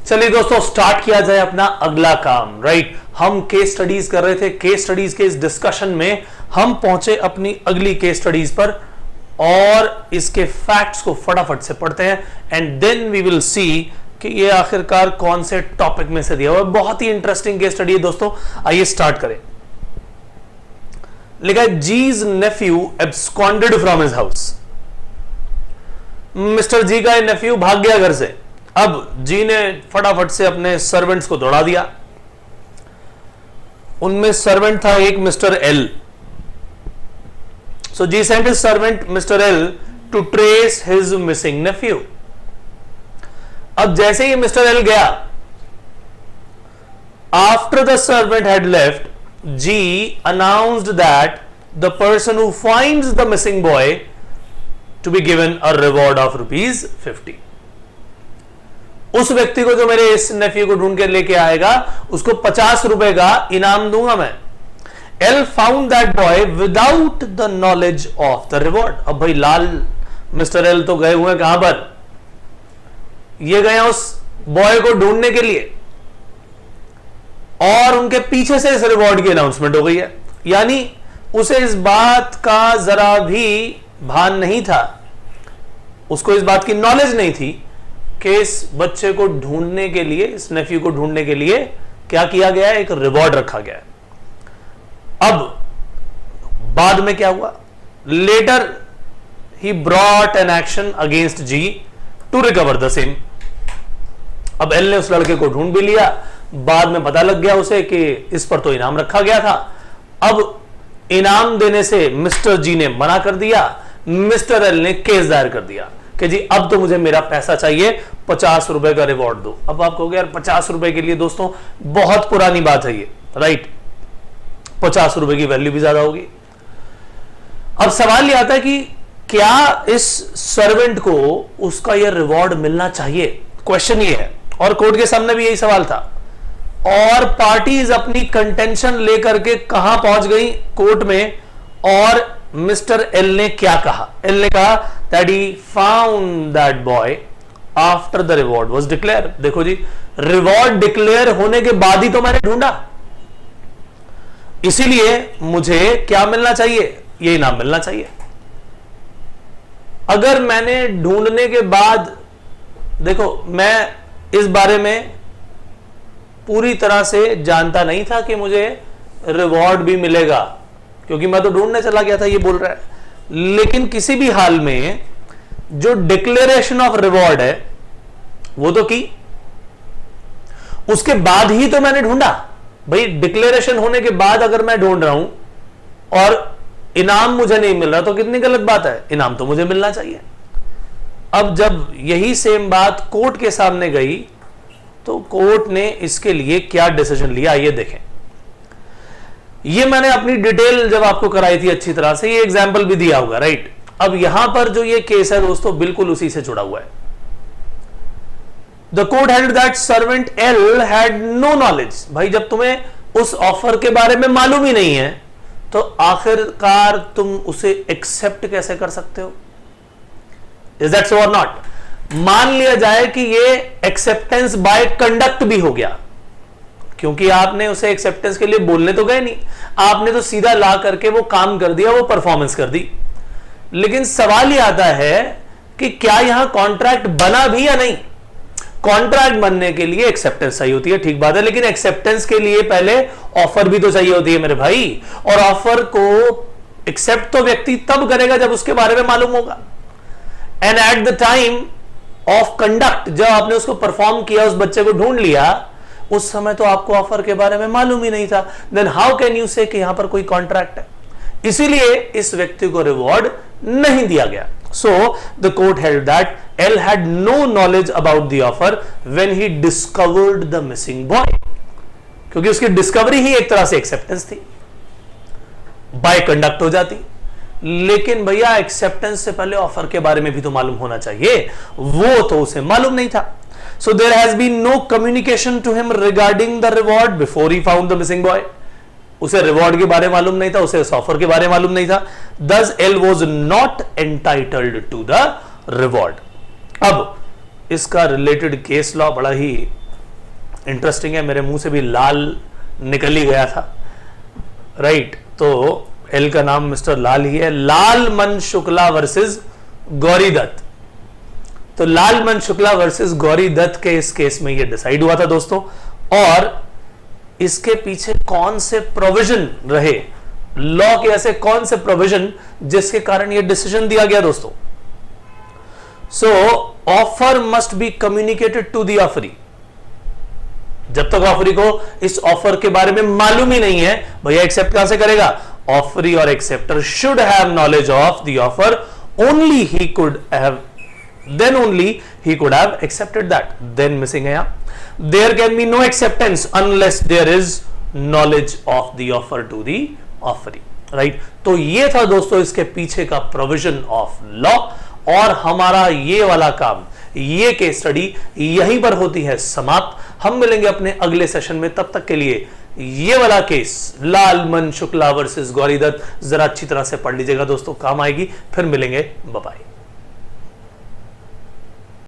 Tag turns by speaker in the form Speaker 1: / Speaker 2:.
Speaker 1: चलिए दोस्तों, स्टार्ट किया जाए अपना अगला काम। राइट, हम केस स्टडीज कर रहे थे। केस स्टडीज के इस डिस्कशन में हम पहुंचे अपनी अगली केस स्टडीज पर और इसके फैक्ट्स को फटाफट से पढ़ते हैं and then we will see कि ये आखिरकार कौन से टॉपिक में से दिया हुआ है। बहुत ही इंटरेस्टिंग केस स्टडी है दोस्तों, आइए स्टार्ट करें। लिखा है, G's nephew absconded from his house. Mister G का नेफ्यू भाग गया घर से। अब जी ने फटाफट से अपने सर्वेंट्स को दौड़ा दिया। उनमें सर्वेंट था एक mister L. So G sent his servant mister L to trace his missing nephew. अब जैसे ही मिस्टर एल गया, after the servant had left, G announced that the person who finds the missing boy to be given a reward of ₹50। उस व्यक्ति को जो मेरे इस नेफ्यू को ढूंढ के लेके आएगा उसको ₹50 का इनाम दूंगा मैं। L found that boy without the knowledge of the reward. अब भाई लाल मिस्टर एल तो गए हुए कहां पर? ये गए उस बॉय को ढूंढने के लिए और उनके पीछे से इस रिवॉर्ड की अनाउंसमेंट हो गई है। यानी उसे इस बात का जरा भी भान नहीं था, उसको इस बात की नॉलेज नहीं थी कि इस बच्चे को ढूंढने के लिए, इस नेफ्यू को ढूंढने के लिए क्या किया गया है, एक रिवॉर्ड रखा गया है। अब बाद में क्या हुआ? Later he brought an action against G to recover the same. अब एल ने उस लड़के को ढूंढ भी लिया, बाद में पता लग गया उसे कि इस पर तो इनाम रखा गया था। अब इनाम देने से मिस्टर जी ने मना कर दिया। मिस्टर एल ने केस दायर कर दिया कि जी अब तो मुझे मेरा पैसा चाहिए, ₹50 का रिवॉर्ड दो। अब आप कहोगे यार ₹50 के लिए दोस्तों बहुत पुरानी बात है ये। राइट, ₹50 की वैल्यू भी ज्यादा होगी। अब सवाल यह आता है कि क्या इस सर्वेंट को उसका यह रिवॉर्ड मिलना चाहिए? क्वेश्चन ये है, और कोर्ट के सामने भी यही सवाल था। और पार्टीज अपनी कंटेंशन लेकर के कहां पहुंच गई? कोर्ट में। और मिस्टर एल ने क्या कहा? एल ने कहा that he found that boy after the reward was declare. देखो जी, रिवॉर्ड डिक्लेयर होने के बाद ही तो मैंने ढूंढा, इसीलिए मुझे क्या मिलना चाहिए? ये इनाम मिलना चाहिए। अगर मैंने ढूंढने के बाद, देखो मैं इस बारे में पूरी तरह से जानता नहीं था कि मुझे रिवॉर्ड भी मिलेगा, क्योंकि मैं तो ढूंढने चला गया था, ये बोल रहा है। लेकिन किसी भी हाल में जो डिक्लेरेशन ऑफ रिवॉर्ड है वो तो की, उसके बाद ही तो मैंने ढूंढा। भाई डिक्लेरेशन होने के बाद अगर मैं ढूंढ रहा हूं और इनाम मुझे नहीं मिल रहा तो कितनी गलत बात है। इनाम तो मुझे मिलना चाहिए। अब जब यही सेम बात कोर्ट के सामने गई तो कोर्ट ने इसके लिए क्या डिसीजन लिया, ये देखें। ये मैंने अपनी डिटेल जब आपको कराई थी अच्छी तरह से, ये एग्जाम्पल भी दिया होगा। राइट, अब यहां पर जो ये केस है दोस्तों बिल्कुल उसी से जुड़ा हुआ है। The court held that servant L had no knowledge. भाई जब तुम्हें उस ऑफर के बारे में मालूम ही नहीं है तो आखिरकार तुम उसे एक्सेप्ट कैसे कर सकते हो? इज दैट सो और नॉट? मान लिया जाए कि ये एक्सेप्टेंस बाय कंडक्ट भी हो गया, क्योंकि आपने उसे एक्सेप्टेंस के लिए बोलने तो गए नहीं, आपने तो सीधा ला करके वो काम कर दिया, वो परफॉर्मेंस कर दी। लेकिन सवाल यह आता है कि क्या यहां कॉन्ट्रैक्ट बना भी या नहीं? कॉन्ट्रैक्ट बनने के लिए एक्सेप्टेंस चाहिए होती है, ठीक बात है, लेकिन एक्सेप्टेंस के लिए पहले ऑफर भी तो चाहिए होती है मेरे भाई। और ऑफर को एक्सेप्ट तो व्यक्ति तब करेगा जब उसके बारे में मालूम होगा। And at the time of conduct, जब आपने उसको परफॉर्म किया, उस बच्चे को ढूंढ लिया, उस समय तो आपको ऑफर के बारे में मालूम ही नहीं था। देन हाउ कैन यू से कि यहां पर कोई कॉन्ट्रैक्ट है? इसीलिए इस व्यक्ति को रिवॉर्ड नहीं दिया गया। So the court held that L had no knowledge about the offer when he discovered the missing boy, क्योंकि उसकी डिस्कवरी ही एक तरह से एक्सेप्टेंस थी, बाय कंडक्ट हो जाती। लेकिन भैया एक्सेप्टेंस से पहले ऑफर के बारे में भी तो मालूम होना चाहिए, वो तो उसे मालूम नहीं था। So there has been no communication to him regarding the reward before he found the missing boy. उसे रिवॉर्ड के बारे में मालूम नहीं था, उसे ऑफर के बारे में मालूम नहीं था। Thus L was not entitled to the reward. अब इसका रिलेटेड केस लॉ बड़ा ही इंटरेस्टिंग है, मेरे मुंह से भी लाल निकल ही गया था, राइट। तो एल का नाम मिस्टर लाल ही है, लालमन शुक्ला वर्सेस गौरी दत्त। तो लालमन शुक्ला वर्सेस गौरी दत्त के इस केस में ये डिसाइड हुआ था दोस्तों, और इसके पीछे कौन से प्रोविजन रहे, लॉ के ऐसे कौन से प्रोविजन जिसके कारण ये डिसीजन दिया गया दोस्तों। So offer must be communicated to the offeree. जब तक ऑफरी को इस ऑफर के बारे में मालूम ही नहीं है, भैया एक्सेप्ट कहां से करेगा, ऑफरी और acceptor should have knowledge of the offer, only he could have, then only he could have accepted that. Then missing है यहाँ, there can be no acceptance unless there is knowledge of the offer to the offeree, right? तो ये था दोस्तों इसके पीछे का provision of law, और हमारा ये वाला काम, ये केस स्टडी यहीं पर होती है समाप्त। हम मिलेंगे अपने अगले सेशन में, तब तक के लिए ये वाला केस लालमन शुक्ला वर्सेस गौरी दत्त जरा अच्छी तरह से पढ़ लीजिएगा दोस्तों, काम आएगी। फिर मिलेंगे, बाय बाय।